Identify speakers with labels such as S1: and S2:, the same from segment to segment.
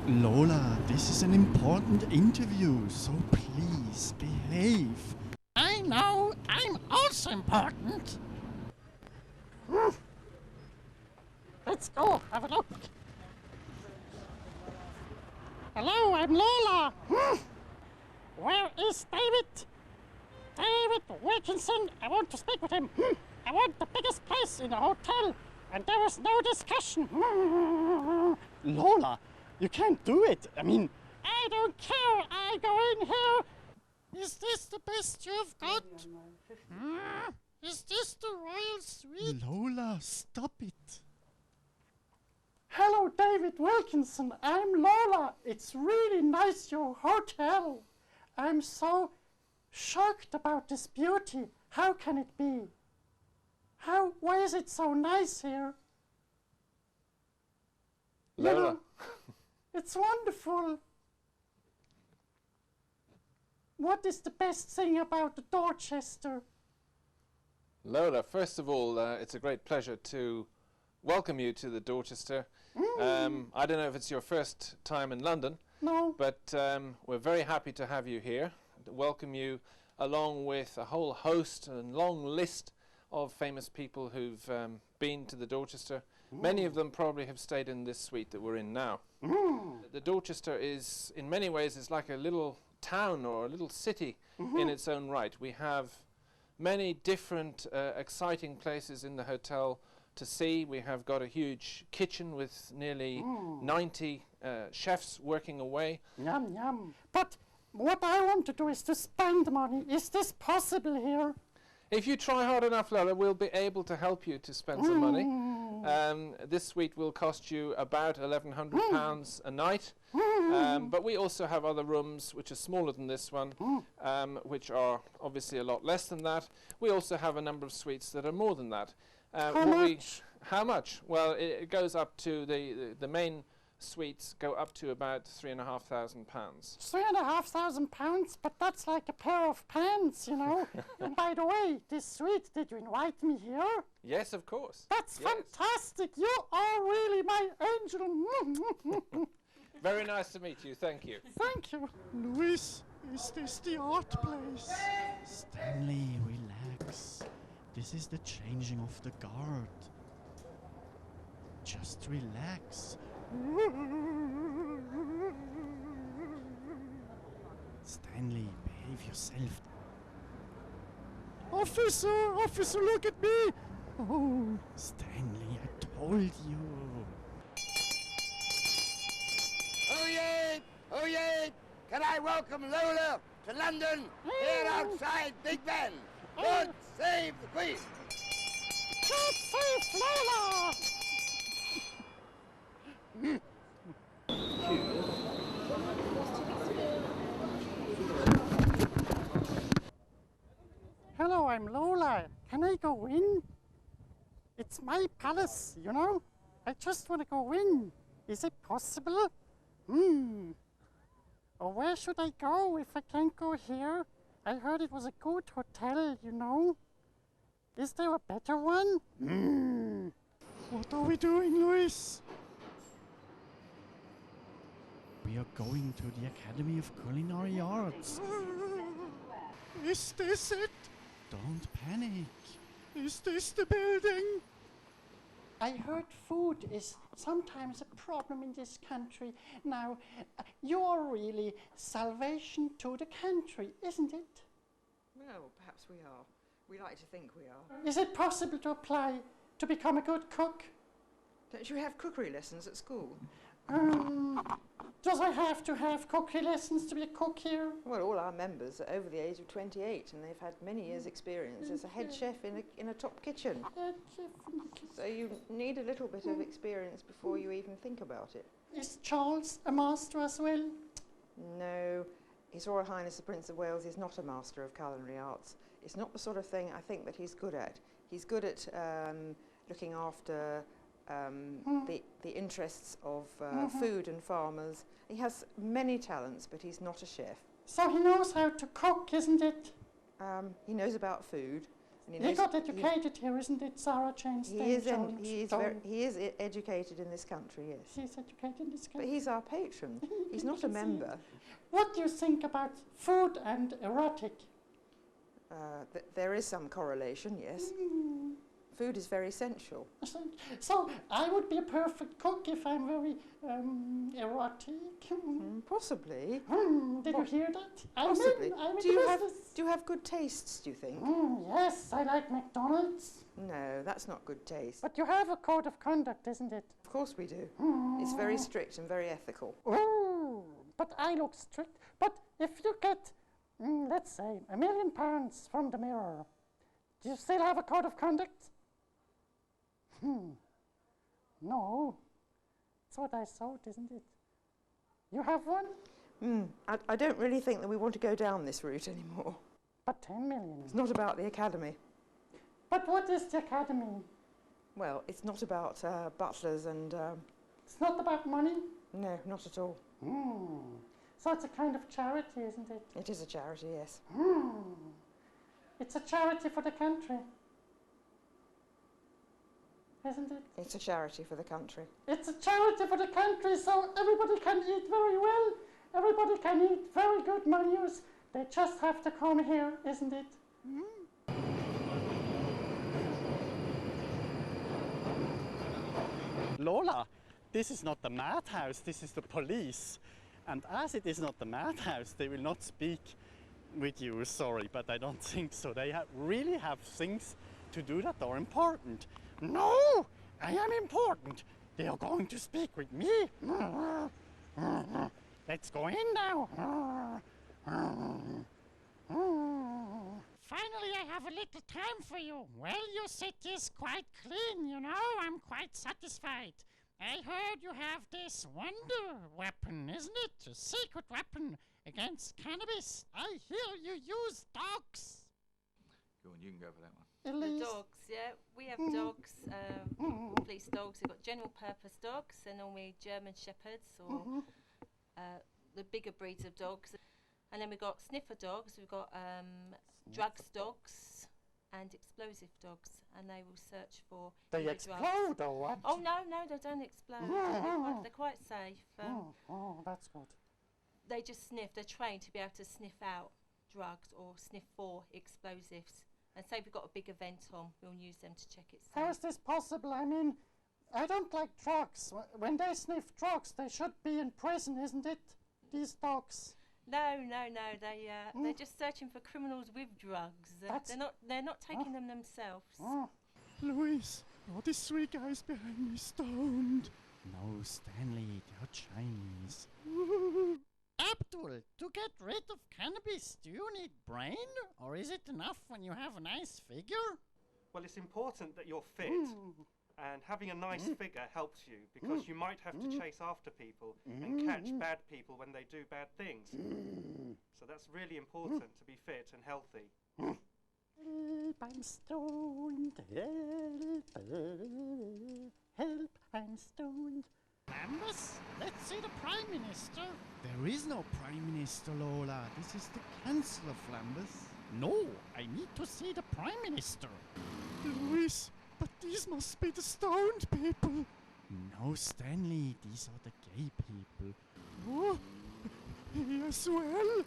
S1: Lola, this is an important interview, so please behave.
S2: I know, I'm also important. Let's go, have a look. Hello, I'm Lola. Where is David? David Wilkinson, I want to speak with him. I want the biggest place in the hotel, and there was no discussion.
S1: Lola, you can't do it. I mean,
S2: I don't care, I go in here. Is this the best you've got? Is this the royal suite?
S1: Lola, stop it.
S2: Hello, David Wilkinson. I'm Lola. It's really nice, your hotel. I'm so shocked about this beauty. How can it be? Why is it so nice here?
S3: Lola.
S2: You know, it's wonderful. What is the best thing about the Dorchester?
S3: Lola, first of all, it's a great pleasure to welcome you to the Dorchester. I don't know if it's your first time in London.
S2: No.
S3: But we're very happy to have you here, to welcome you along with a whole host and long list of famous people who've been to the Dorchester. Many of them probably have stayed in this suite that we're in now. The Dorchester is, in many ways, is like a little town or a little city in its own right. We have many different exciting places in the hotel to see. We have got a huge kitchen with nearly 90 chefs working away.
S2: Yum, yum. But what I want to do is to spend money. Is this possible here?
S3: If you try hard enough, Lola, we'll be able to help you to spend some money. This suite will cost you about £1,100 a night. But we also have other rooms which are smaller than this one, which are obviously a lot less than that. We also have a number of suites that are more than that. How much? Well, it goes up to the main suites go up to about £3,500.
S2: £3,500, but that's like a pair of pants, you know. And by the way, this suite, did you invite me here?
S3: Yes, of course.
S2: That's
S3: yes.
S2: Fantastic. You are really my angel.
S3: Very nice to meet you. Thank you.
S2: Thank you.
S1: Louis, is this the art place? Stanley, relax. This is the changing of the guard. Just relax. Stanley, behave yourself. Officer, look at me. Oh, Stanley, I told you.
S4: Oh yeah! Can I welcome Lola to London here outside Big Ben? God save the Queen!
S2: God save Lola! Hello, I'm Lola. Can I go in? It's my palace, you know? I just want to go in. Is it possible? Or where should I go if I can't go here? I heard it was a good hotel, you know? Is there a better one?
S1: What are we doing, Louis? We are going to the Academy of Culinary Arts. Is this it? Don't panic. Is this the building?
S2: I heard food is sometimes a problem in this country. Now, you're really salvation to the country, isn't it?
S5: Well, perhaps we are. We like to think we are.
S2: Is it possible to apply to become a good cook?
S5: Don't you have cookery lessons at school?
S2: Does I have to have cookery lessons to be a cook here?
S5: Well, all our members are over the age of 28 and they've had many years' experience as a head chef in a top kitchen. So you need a little bit of experience before you even think about it.
S2: Is Charles a master as well?
S5: No, His Royal Highness the Prince of Wales is not a master of culinary arts. It's not the sort of thing I think that he's good at. He's good at looking after the interests of food and farmers. He has many talents, but he's not a chef.
S2: So he knows how to cook, isn't it?
S5: He knows about food, And
S2: He got educated here, isn't it, Sarah Jane Stone?
S5: He is educated in this country, yes.
S2: He's educated in this
S5: But
S2: country.
S5: he's our patron. He's not a member.
S2: What do you think about food and erotic?
S5: There is some correlation, yes. Food is very sensual.
S2: So I would be a perfect cook if I'm very erotic.
S5: Possibly.
S2: Did you hear that?
S5: Possibly.
S2: I'm
S5: Do you have good tastes, do you think?
S2: Yes, I like McDonald's.
S5: No, that's not good taste.
S2: But you have a code of conduct, isn't it?
S5: Of course we do. It's very strict and very ethical.
S2: Oh, but I look strict. But if you get, let's say, £1 million from the Mirror, do you still have a code of conduct? No. That's what I thought, isn't it? You have one?
S5: I don't really think that we want to go down this route anymore.
S2: But 10 million.
S5: It's not about the academy.
S2: But what is the academy?
S5: Well, it's not about butlers and...
S2: It's not about money?
S5: No, not at all.
S2: So it's a kind of charity, isn't it?
S5: It is a charity, yes.
S2: It's a charity for the country. Isn't it?
S5: It's a charity for the country.
S2: It's a charity for the country, so everybody can eat very well. Everybody can eat very good menus. They just have to come here, isn't it?
S1: Lola, this is not the madhouse, this is the police. And as it is not the madhouse, they will not speak with you, sorry, but I don't think so. They really have things to do that are important. No, I am important. They are going to speak with me. Let's go in now.
S6: Finally, I have a little time for you. Well, your city is quite clean, you know. I'm quite satisfied. I heard you have this wonder weapon, isn't it? A secret weapon against cannabis. I hear you use dogs.
S7: Go on, you can go for that one.
S8: The dogs, yeah. We have dogs, police dogs. We've got general purpose dogs. They're normally German Shepherds or the bigger breeds of dogs. And then we've got sniffer dogs. We've got drugs dogs and explosive dogs. And they will search for
S2: They explode or what?
S8: Oh, no, they don't explode. They're quite safe.
S2: That's good.
S8: They just sniff. They're trained to be able to sniff out drugs or sniff for explosives. And say we've got a big event on, we'll use them to check it's safe.
S2: How is this possible? I mean, I don't like drugs. When they sniff drugs, they should be in prison, isn't it? These dogs.
S8: No. They're just searching for criminals with drugs. They're not taking them themselves.
S1: Louis, are these three guys behind me stoned? No, Stanley, they're Chinese.
S6: Abdul, to get rid of cannabis, do you need brain? Or is it enough when you have a nice figure?
S9: Well, it's important that you're fit. And having a nice figure helps you because you might have to chase after people and catch bad people when they do bad things. So that's really important to be fit and healthy.
S2: Help, I'm stoned. Help, I'm stoned.
S6: Lambus, let's see the Prime Minister.
S1: There is no Prime Minister, Lola. This is the Chancellor, Flambus.
S6: No, I need to see the Prime Minister.
S1: Louis, but these must be the stoned people. No, Stanley, these are the gay people.
S2: Oh,
S1: He as well?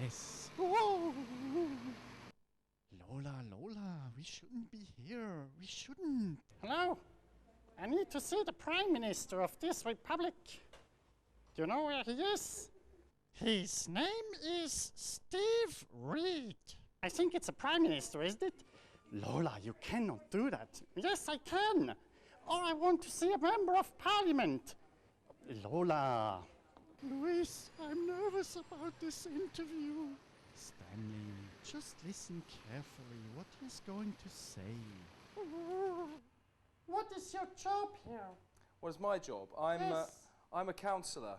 S1: Yes.
S2: oh.
S1: Lola, we shouldn't be here. We shouldn't.
S2: Hello? I need to see the Prime Minister of this republic. Do you know where he is?
S6: His name is Steve Reed.
S2: I think it's a Prime Minister, isn't it? Lola, you cannot do that. Yes, I can. Or I want to see a Member of Parliament. Lola.
S1: Louis, I'm nervous about this interview. Stanley, just listen carefully what he's going to say.
S2: What is your job here?
S10: What is my job?
S2: Yes.
S10: I'm a councillor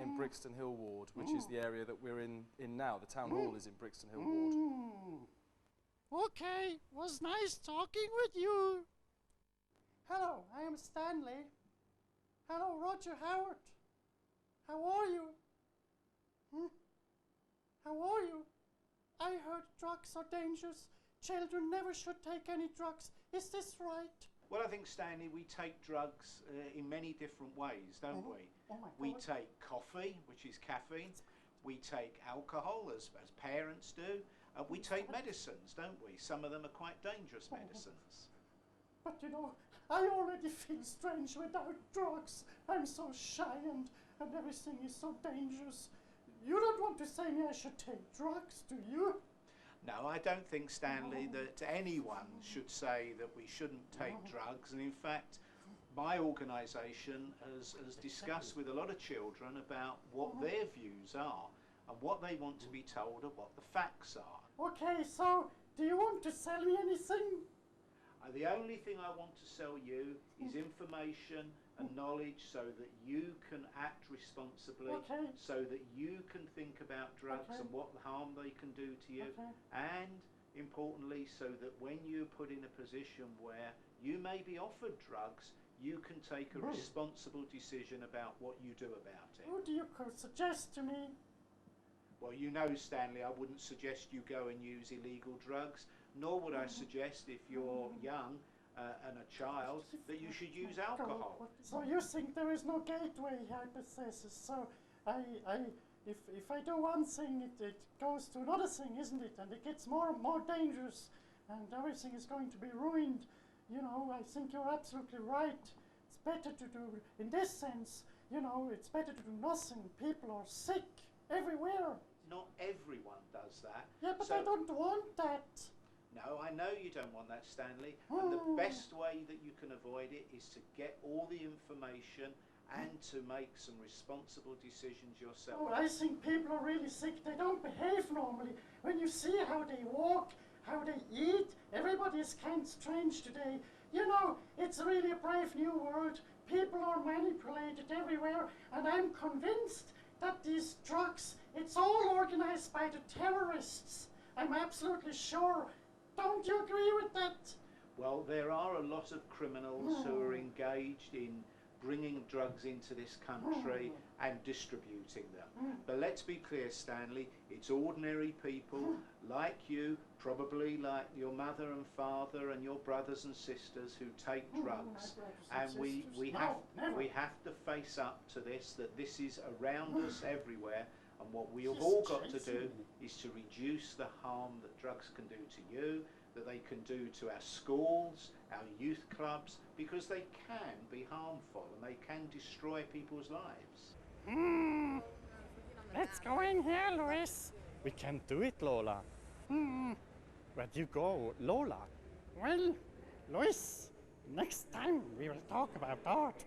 S10: in Brixton Hill Ward, which is the area that we're in now. The town hall is in Brixton Hill Ward.
S6: Okay, was nice talking with you.
S2: Hello, I am Stanley. Hello, Roger Howard. How are you? How are you? I heard drugs are dangerous. children never should take any drugs. Is this right?
S11: Well, I think, Stanley, we take drugs in many different ways, don't we?
S2: Oh my
S11: We
S2: God.
S11: take coffee, which is caffeine. We take alcohol, as parents do. We take medicines, don't we? Some of them are quite dangerous medicines.
S2: But you know, I already feel strange without drugs. I'm so shy and everything is so dangerous. You don't want to say me I should take drugs, do you?
S11: No, I don't think, Stanley, that anyone should say that we shouldn't take drugs. And in fact, my organisation has discussed with a lot of children about what their views are and what they want to be told and what the facts are.
S2: Okay, so do you want to sell me anything?
S11: The only thing I want to sell you is information and knowledge so that you can act responsibly, so that you can think about drugs and what harm they can do to you, and importantly, so that when you're put in a position where you may be offered drugs, you can take a responsible decision about what you do about it.
S2: What do you suggest to me?
S11: Well, you know, Stanley, I wouldn't suggest you go and use illegal drugs, nor would I suggest, if you're young and a child, that you should use alcohol.
S2: So you think there is no gateway hypothesis? So if I do one thing, it goes to another thing, isn't it? And it gets more and more dangerous, and everything is going to be ruined. You know, I think you're absolutely right. It's better to do, in this sense, you know, it's better to do nothing. People are sick everywhere.
S11: Not everyone does that.
S2: Yeah, but
S11: So-
S2: I don't want that.
S11: No, I know you don't want that, Stanley. And the best way that you can avoid it is to get all the information and to make some responsible decisions yourself.
S2: Oh, I think people are really sick. They don't behave normally. When you see how they walk, how they eat, everybody is kind of strange today. You know, it's really a brave new world. People are manipulated everywhere, and I'm convinced that these drugs, it's all organized by the terrorists. I'm absolutely sure. Don't you agree with that?
S11: Well, there are a lot of criminals who are engaged in bringing drugs into this country and distributing them. But let's be clear, Stanley, it's ordinary people like you, probably like your mother and father and your brothers and sisters who take drugs. And we have to face up to this, that this is around us everywhere. And what we have all got to do is to reduce the harm that drugs can do to you, that they can do to our schools, our youth clubs, because they can be harmful and they can destroy people's lives.
S6: Let's go in here, Louis.
S1: We can't do it, Lola. Where do you go, Lola?
S6: Well, Louis, next time we will talk about art.